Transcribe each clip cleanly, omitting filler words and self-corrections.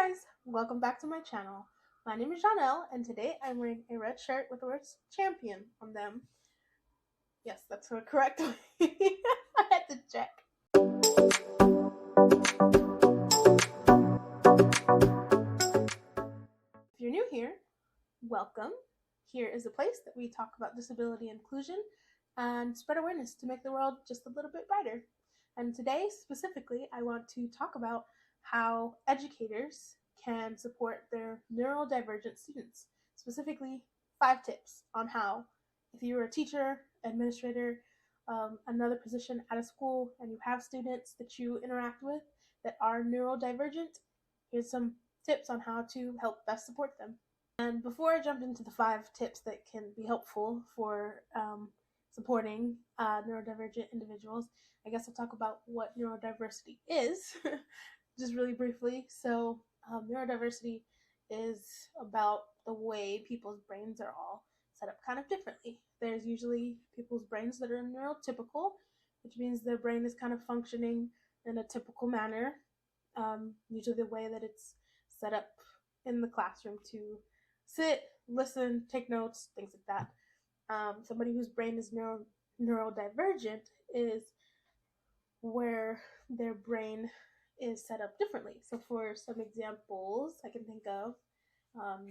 guys, welcome back to my channel. My name is Janelle, and today I'm wearing a red shirt with the words champion on them. Yes, that's the correct way. I had to check. If you're new here, welcome. Here is a place that we talk about disability inclusion and spread awareness to make the world just a little bit brighter. And today, specifically, I want to talk about how educators can support their neurodivergent students. Specifically, 5 tips on how, if you're a teacher, administrator, another position at a school, and you have students that you interact with that are neurodivergent, here's some tips on how to help best support them. And before I jump into the 5 tips that can be helpful for supporting neurodivergent individuals, I guess I'll talk about what neurodiversity is, just really briefly. So neurodiversity is about the way people's brains are all set up kind of differently. There's usually people's brains that are neurotypical, which means their brain is kind of functioning in a typical manner, usually the way that it's set up in the classroom to sit, listen, take notes, things like that. Somebody whose brain is neurodivergent is where their brain is set up differently. So for some examples I can think of,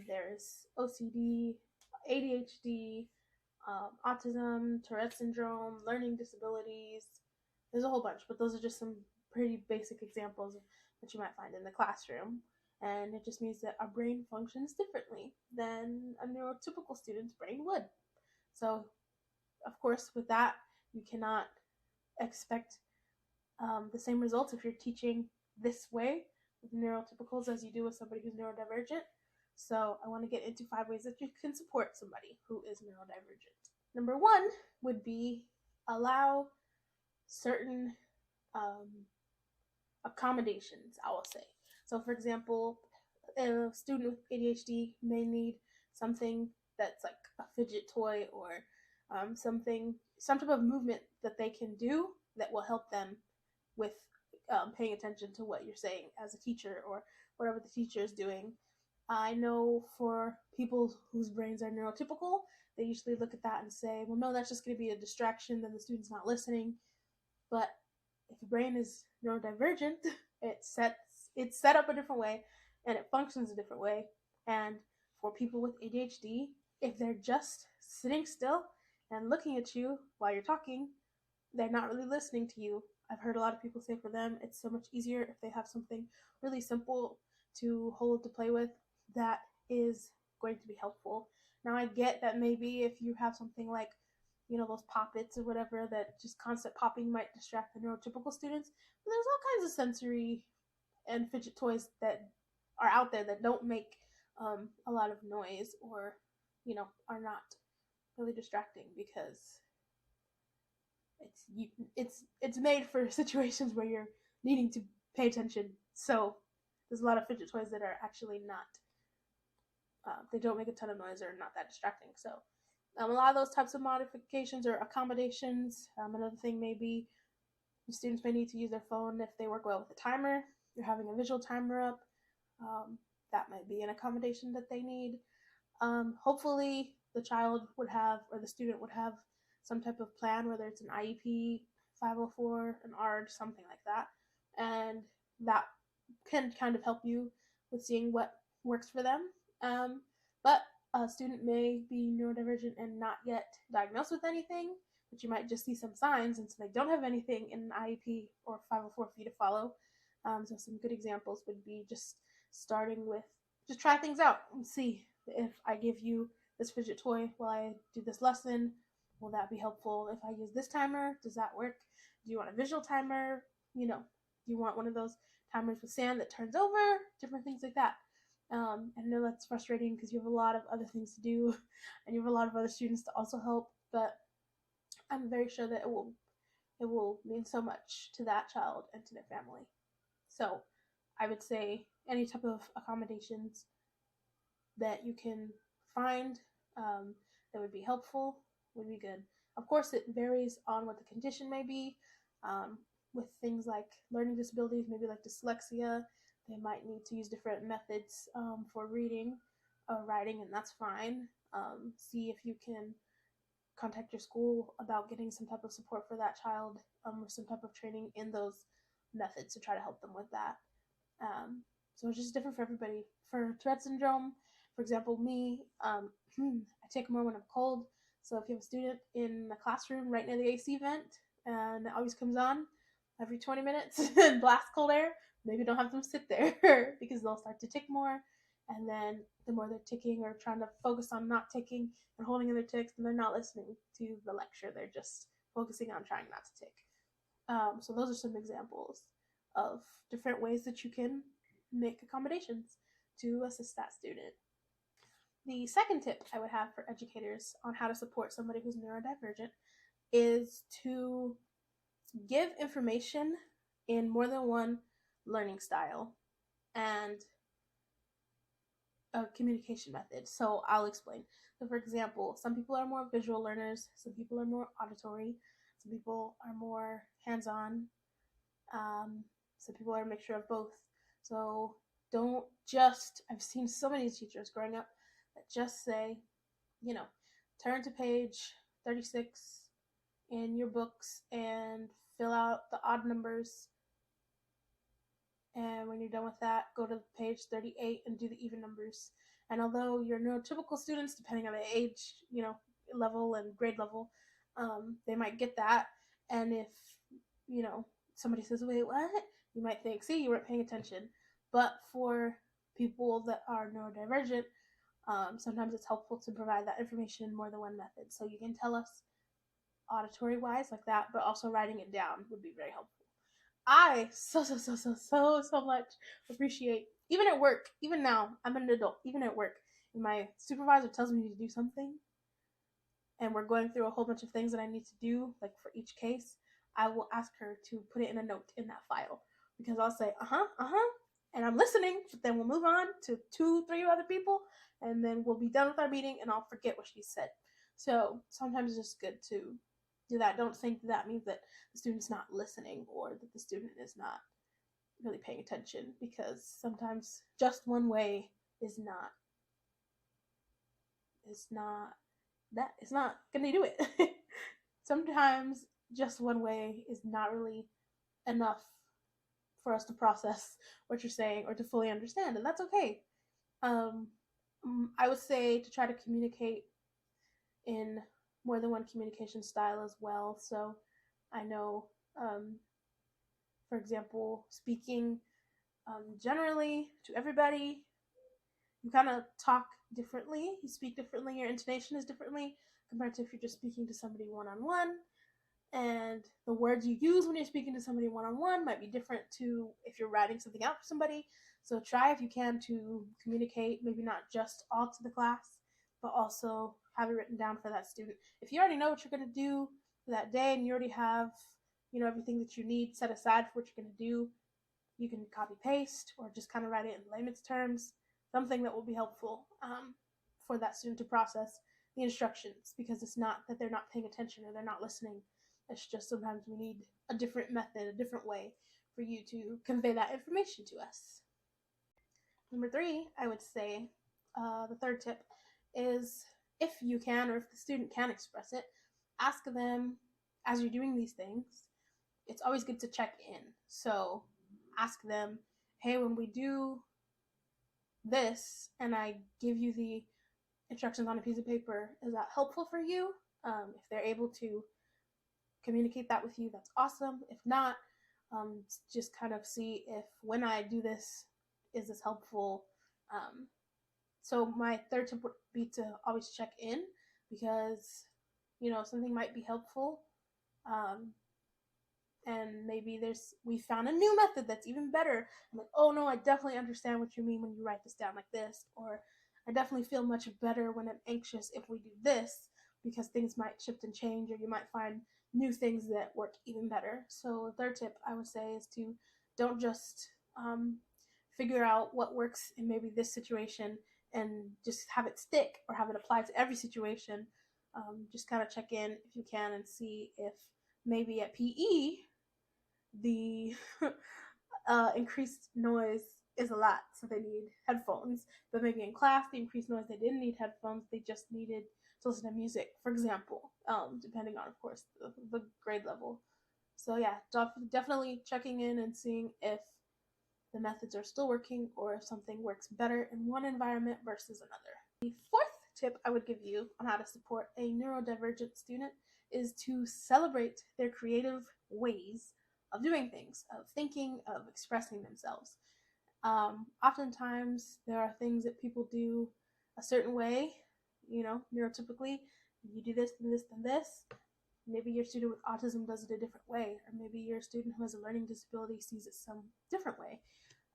there's OCD, ADHD, Autism, Tourette Syndrome, learning disabilities. There's a whole bunch, but those are just some pretty basic examples that you might find in the classroom. And it just means that our brain functions differently than a neurotypical student's brain would. So, of course, with that, you cannot expect the same results if you're teaching this way with neurotypicals as you do with somebody who's neurodivergent. So I want to get into 5 ways that you can support somebody who is neurodivergent. Number 1 would be allow certain accommodations, I will say. So for example, a student with ADHD may need something that's like a fidget toy or some type of movement that they can do that will help them with paying attention to what you're saying as a teacher or whatever the teacher is doing. I know for people whose brains are neurotypical, they usually look at that and say, well, no, that's just going to be a distraction, then the student's not listening. But if the brain is neurodivergent, it's set up a different way and it functions a different way. And for people with ADHD, if they're just sitting still and looking at you while you're talking, they're not really listening to you. I've heard a lot of people say for them it's so much easier if they have something really simple to hold, to play with, that is going to be helpful. Now I get that maybe if you have something like, those pop-its or whatever, that just constant popping might distract the neurotypical students, but there's all kinds of sensory and fidget toys that are out there that don't make a lot of noise or are not really distracting, because it's made for situations where you're needing to pay attention. So there's a lot of fidget toys that are actually not they don't make a ton of noise or not that distracting. So a lot of those types of modifications or accommodations. Another thing may be students may need to use their phone if they work well with a timer. You're having a visual timer up. That might be an accommodation that they need. Hopefully the child would have, or the student would have, some type of plan, whether it's an IEP, 504, an ARD, something like that. And that can kind of help you with seeing what works for them. But a student may be neurodivergent and not yet diagnosed with anything, but you might just see some signs, and so they don't have anything in an IEP or 504 for you to follow. So some good examples would be just starting with, just try things out and see if I give you this fidget toy while I do this lesson, will that be helpful? If I use this timer, does that work? Do you want a visual timer? Do you want one of those timers with sand that turns over? Different things like that. I know that's frustrating because you have a lot of other things to do and you have a lot of other students to also help, but I'm very sure that it will mean so much to that child and to their family. So I would say any type of accommodations that you can find that would be helpful would be good. Of course, it varies on what the condition may be. With things like learning disabilities, maybe like dyslexia, They might need to use different methods for reading or writing, and that's fine. See if you can contact your school about getting some type of support for that child, or some type of training in those methods to try to help them with that. So it's just different for everybody. For Tourette syndrome, for example, me, I take more when I'm cold. So if you have a student in the classroom right near the AC vent and it always comes on every 20 minutes and blasts cold air, maybe don't have them sit there because they'll start to tick more. And then the more they're ticking or trying to focus on not ticking and holding in their ticks, then they're not listening to the lecture. They're just focusing on trying not to tick. So those are some examples of different ways that you can make accommodations to assist that student. The second tip I would have for educators on how to support somebody who's neurodivergent is to give information in more than one learning style and a communication method. So I'll explain. So for example, some people are more visual learners, some people are more auditory, some people are more hands-on, some people are a mixture of both. So don't just, I've seen so many teachers growing up that just say, turn to page 36 in your books and fill out the odd numbers. And when you're done with that, go to page 38 and do the even numbers. And although your neurotypical students, depending on the age, level and grade level, they might get that. And if, somebody says, wait, what? You might think, see, you weren't paying attention. But for people that are neurodivergent, sometimes it's helpful to provide that information in more than one method. So you can tell us auditory wise like that, but also writing it down would be very helpful. I so much appreciate, even at work, even now, I'm an adult, even at work, and my supervisor tells me to do something, and we're going through a whole bunch of things that I need to do, like for each case, I will ask her to put it in a note in that file, because I'll say, and I'm listening, but then we'll move on to 2-3 other people, and then we'll be done with our meeting, and I'll forget what she said. So sometimes it's just good to do that. Don't think that means that the student's not listening or that the student is not really paying attention, because sometimes just one way is not gonna do it. Sometimes just one way is not really enough for us to process what you're saying or to fully understand, and that's okay. I would say to try to communicate in more than one communication style as well. So I know, for example, speaking generally to everybody, you kind of talk differently, you speak differently, your intonation is differently compared to if you're just speaking to somebody one-on-one. And the words you use when you're speaking to somebody one-on-one might be different to if you're writing something out for somebody. So try, if you can, to communicate maybe not just all to the class, but also have it written down for that student. If you already know what you're going to do for that day and you already have, everything that you need set aside for what you're going to do, you can copy paste or just kind of write it in layman's terms, something that will be helpful for that student to process the instructions, because it's not that they're not paying attention or they're not listening. It's just sometimes we need a different method, a different way for you to convey that information to us. Number 3, I would say, the third tip is, if you can, or if the student can express it, ask them as you're doing these things. It's always good to check in. So ask them, hey, when we do this and I give you the instructions on a piece of paper, is that helpful for you? If they're able to communicate that with you, that's awesome. If not, just kind of see if when I do this, is this helpful? So my third tip would be to always check in, because something might be helpful, and maybe we found a new method that's even better. I'm like, oh no, I definitely understand what you mean when you write this down like this, or I definitely feel much better when I'm anxious if we do this, because things might shift and change, or you might find new things that work even better. So the third tip I would say is to don't just figure out what works in maybe this situation and just have it stick or have it apply to every situation. Just kind of check in if you can and see if maybe at PE the increased noise is a lot, so they need headphones. But maybe in class, the increased noise, they didn't need headphones, they just needed to listen to music, for example, depending on, of course, the grade level. So yeah, definitely checking in and seeing if the methods are still working or if something works better in one environment versus another. The fourth tip I would give you on how to support a neurodivergent student is to celebrate their creative ways of doing things, of thinking, of expressing themselves. Oftentimes, there are things that people do a certain way, neurotypically. You do this, and this, and this. Maybe your student with autism does it a different way, or maybe your student who has a learning disability sees it some different way.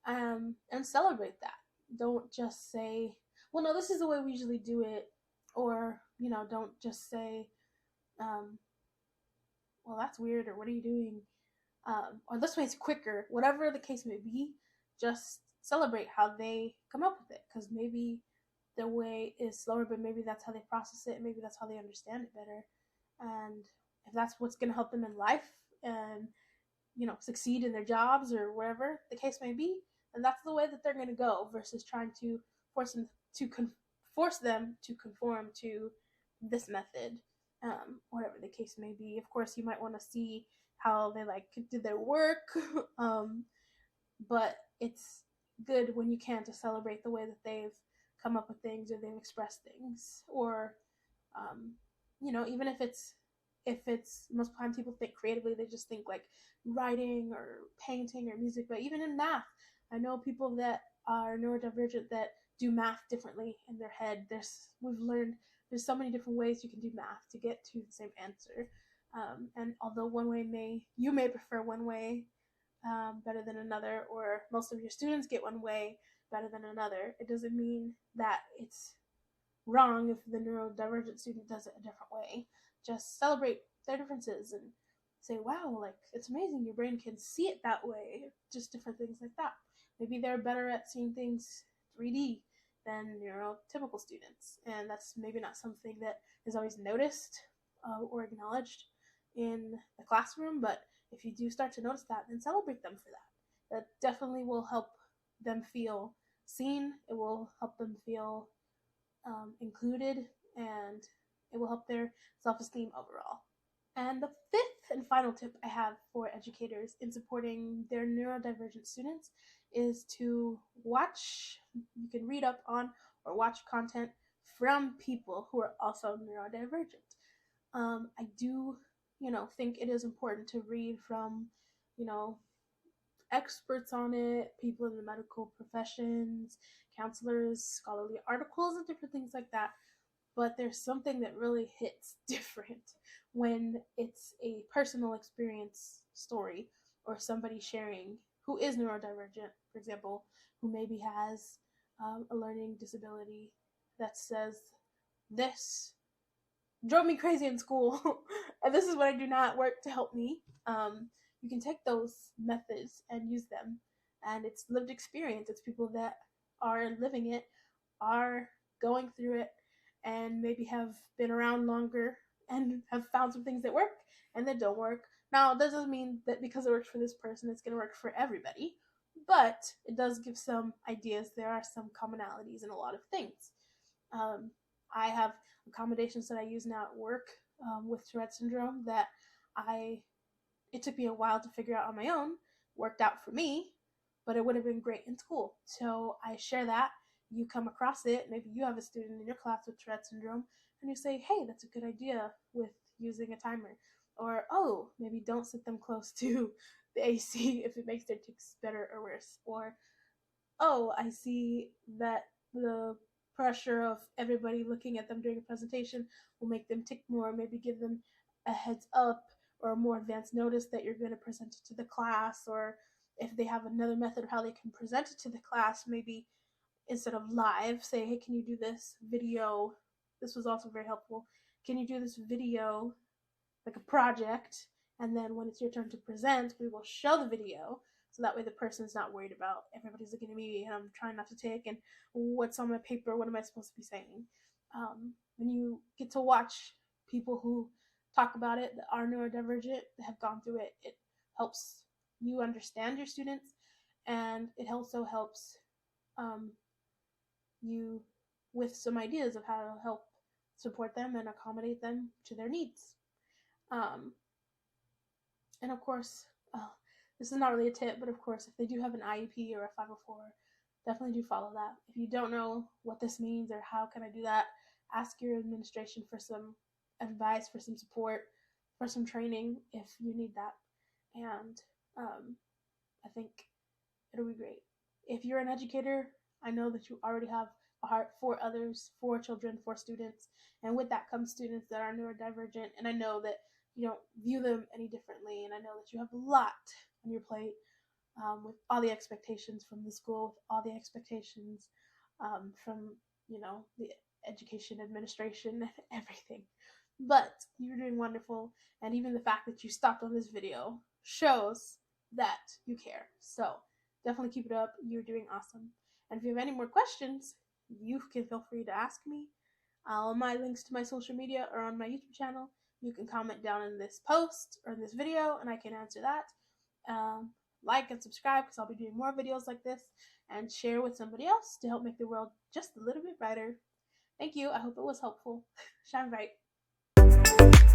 And celebrate that. Don't just say, well, no, this is the way we usually do it, or, don't just say, well, that's weird, or what are you doing? Or this way is quicker, whatever the case may be, just celebrate how they come up with it, because maybe their way is slower, but maybe that's how they process it, maybe that's how they understand it better. And if that's what's going to help them in life and, succeed in their jobs or wherever the case may be, then that's the way that they're going to go, versus trying to force them to conform to this method, whatever the case may be. Of course, you might want to see how they did their work, but it's good when you can to celebrate the way that they've come up with things or they've expressed things, or even if it's most of the time people think creatively, they just think like writing or painting or music. But even in math, I know people that are neurodivergent that do math differently in their head. We've learned there's so many different ways you can do math to get to the same answer. And although you may prefer one way better than another, or most of your students get one way better than another, it doesn't mean that it's wrong if the neurodivergent student does it a different way. Just celebrate their differences and say, wow, it's amazing your brain can see it that way. Just different things like that. Maybe they're better at seeing things 3D than neurotypical students, and that's maybe not something that is always noticed or acknowledged in the classroom. But if you do start to notice that, then celebrate them for that. That definitely will help them feel seen. It will help them feel included, and it will help their self-esteem overall. And the fifth and final tip I have for educators in supporting their neurodivergent students is to you can read up on or watch content from people who are also neurodivergent. I do, think it is important to read from, experts on it, people in the medical professions, counselors, scholarly articles, and different things like that. But there's something that really hits different when it's a personal experience story, or somebody sharing who is neurodivergent, for example, who maybe has a learning disability, that says, this drove me crazy in school, and this is what I do not work to help me. You can take those methods and use them, and it's lived experience. It's people that are living it, are going through it, and maybe have been around longer and have found some things that work and that don't work. Now, that doesn't mean that because it works for this person, it's going to work for everybody, but it does give some ideas. There are some commonalities in a lot of things. I have accommodations that I use now at work with Tourette Syndrome that it took me a while to figure out on my own, worked out for me, but it would have been great in school. So I share that. You come across it, maybe you have a student in your class with Tourette Syndrome, and you say, hey, that's a good idea with using a timer. Or, oh, maybe don't sit them close to the AC if it makes their tics better or worse. Or, oh, I see that the pressure of everybody looking at them during a presentation will make them tick more. Maybe give them a heads up or a more advanced notice that you're going to present it to the class. Or if they have another method of how they can present it to the class, maybe instead of live, say, hey, can you do this video? This was also very helpful. Can you do this video, like a project? And then when it's your turn to present, we will show the video. So that way the person's not worried about everybody's looking at me and I'm trying not to take, and what's on my paper, what am I supposed to be saying? When you get to watch people who talk about it, that are neurodivergent, that have gone through it, it helps you understand your students, and it also helps you with some ideas of how to help support them and accommodate them to their needs. Um, and of course, this is not really a tip, but of course, if they do have an IEP or a 504, definitely do follow that. If you don't know what this means or how can I do that, ask your administration for some advice, for some support, for some training if you need that. And I think it'll be great. If you're an educator, I know that you already have a heart for others, for children, for students, and with that comes students that are neurodivergent. And I know that you don't view them any differently, and I know that you have a lot on your plate with all the expectations from the school, with all the expectations from the education administration, everything. But you're doing wonderful, and even the fact that you stopped on this video shows that you care. So definitely keep it up. You're doing awesome. And if you have any more questions, you can feel free to ask me. All my links to my social media are on my YouTube channel. You can comment down in this post or in this video, and I can answer that. Like and subscribe because I'll be doing more videos like this, and share with somebody else to help make the world just a little bit brighter. Thank you. I hope it was helpful. Shine bright.